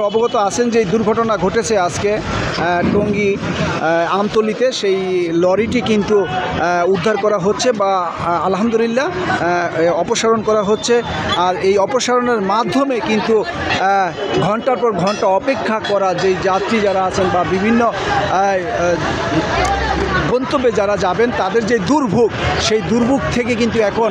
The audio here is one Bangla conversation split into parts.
অবগত আছেন যে দুর্ঘটনা ঘটেছে আজকে টঙ্গী আমতলিতে, সেই লরিটি কিন্তু উদ্ধার করা হচ্ছে বা আলহামদুলিল্লাহ অপসারণ করা হচ্ছে। আর এই অপসারণের মাধ্যমে কিন্তু ঘন্টার পর ঘন্টা অপেক্ষা করা যেই যাত্রী যারা আছেন বা বিভিন্ন গন্তব্যে যারা যাবেন তাদের যে দুর্ভোগ, সেই দুর্ভোগ থেকে কিন্তু এখন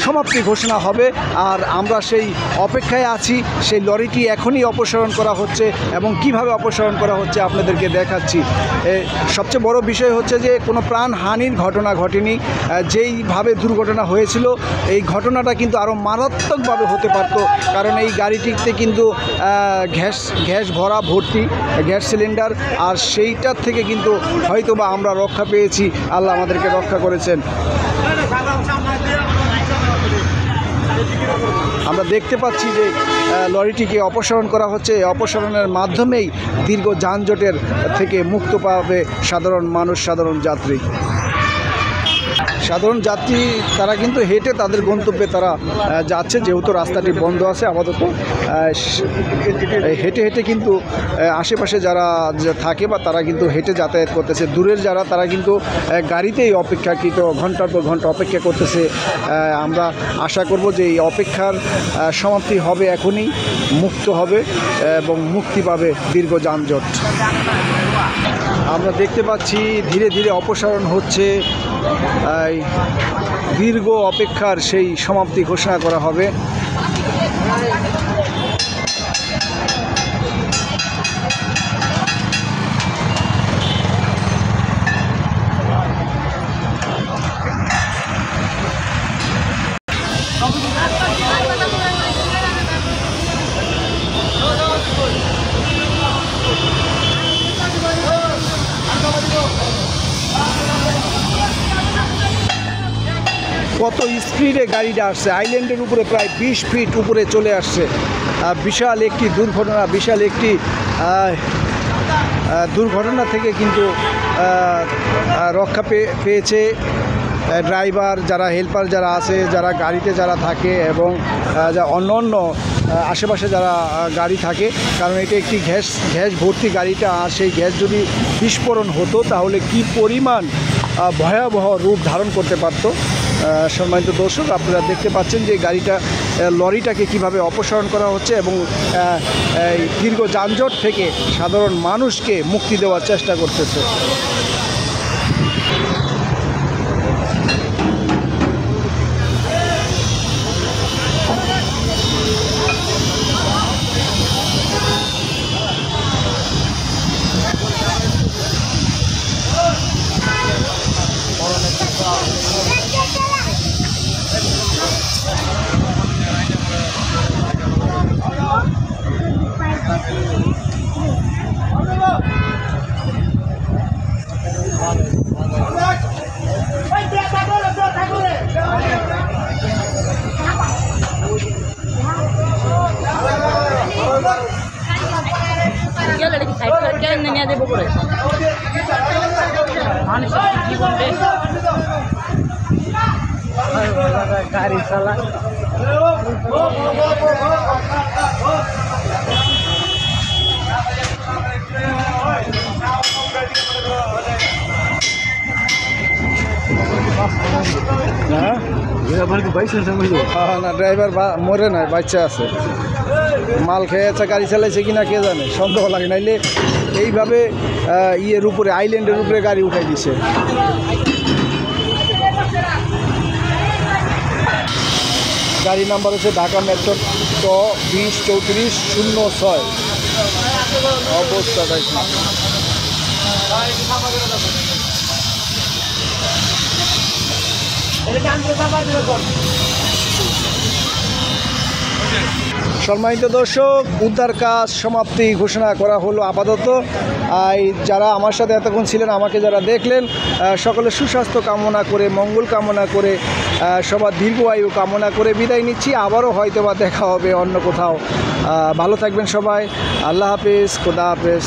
সমাপ্তি ঘোষণা হবে। আর আমরা সেই অপেক্ষায় আছি। সেই লরিটি এখনই অপসারণ করা হচ্ছে এবং কিভাবে অপসারণ করা হচ্ছে আপনাদেরকে দেখাচ্ছি। সবচেয়ে বড় বিষয় হচ্ছে যে কোনো প্রাণহানির ঘটনা ঘটেনি। যেইভাবে দুর্ঘটনা হয়েছিল এই ঘটনাটা কিন্তু আরও মারাত্মকভাবে হতে পারত, কারণ এই গাড়িটিতে কিন্তু গ্যাস ভরা ভর্তি গ্যাস সিলিন্ডার, আর সেইটার থেকে কিন্তু হয়তো বা আমরা রক্ষা পেয়েছি। আল্লাহ আমাদেরকে রক্ষা করেছেন। আমরা দেখতে পাচ্ছি যে লরিটিকে অপসারণ করা হচ্ছে। এই অপসারণের মাধ্যমেই দীর্ঘ যানজটের থেকে মুক্ত পাবে সাধারণ মানুষ, সাধারণ যাত্রী তারা কিন্তু হেঁটে তাদের গন্তব্যে তারা যাচ্ছে, যেহেতু রাস্তাটি বন্ধ আছে আপাতত। হেঁটে হেঁটে কিন্তু আশেপাশে যারা থাকে বা তারা কিন্তু হেঁটে যাতায়াত করতেছে। দূরের যারা তারা কিন্তু গাড়িতেই অপেক্ষাকৃত ঘন্টার পর ঘন্টা অপেক্ষা করতেছে। আমরা আশা করব যে এই অপেক্ষার সমাপ্তি হবে এখনই, মুক্ত হবে এবং মুক্তি পাবে দীর্ঘ যানজট। আমরা দেখতে পাচ্ছি ধীরে ধীরে অপসারণ হচ্ছে। দীর্ঘ অপেক্ষার সেই সমাপ্তি ঘোষণা করা হবে। কত স্পিডে গাড়িটা আসছে, আইল্যান্ডের উপরে প্রায় 20 ফিট উপরে চলে আসছে। বিশাল একটি দুর্ঘটনা, বিশাল একটি দুর্ঘটনা থেকে কিন্তু রক্ষা পেয়েছে ড্রাইভার, যারা হেল্পার যারা আছে, যারা গাড়িতে যারা থাকে এবং অন্য অন্য আশেপাশে যারা গাড়ি থাকে। কারণ এটা একটি গ্যাস ভর্তি গাড়িটা, আর সেই গ্যাস যদি বিস্ফোরণ হতো তাহলে কি পরিমাণ ভয়াবহ রূপ ধারণ করতে পারত। সম্মানিত দর্শক, আপনারা দেখতে পাচ্ছেন যে লরিটাকে কিভাবে অপসারণ করা হচ্ছে এবং এই দীর্ঘ যানজট থেকে সাধারণ মানুষকে মুক্তি দেওয়ার চেষ্টা করতেছে। গাড়ি চালা না, ড্রাইভার মরে নাই, বাচ্চা আছে। মাল খেয়েছে, গাড়ি চালাইছে কিনা কে জানে, সন্দেহ লাগে। নাইলে এইভাবে ইয়ের উপরে, আইল্যান্ডের উপরে গাড়ি উঠাই দিছে। গাড়ি নাম্বার হচ্ছে ঢাকা মেট্রো 203406। অবস্থা দেখি সম্মানিত দর্শক, উদ্ধার কাজ সমাপ্তি ঘোষণা করা হলো আপাতত। যারা আমার সাথে এতক্ষণ ছিলেন, আমাকে যারা দেখলেন, সকলে সুস্বাস্থ্য কামনা করে, মঙ্গল কামনা করে, সবার দীর্ঘ আয়ু কামনা করে বিদায় নিচ্ছি। আবারও হয়তো বা দেখা হবে অন্য কোথাও। ভালো থাকবেন সবাই। আল্লাহ হাফেজ, খোদা হাফেজ।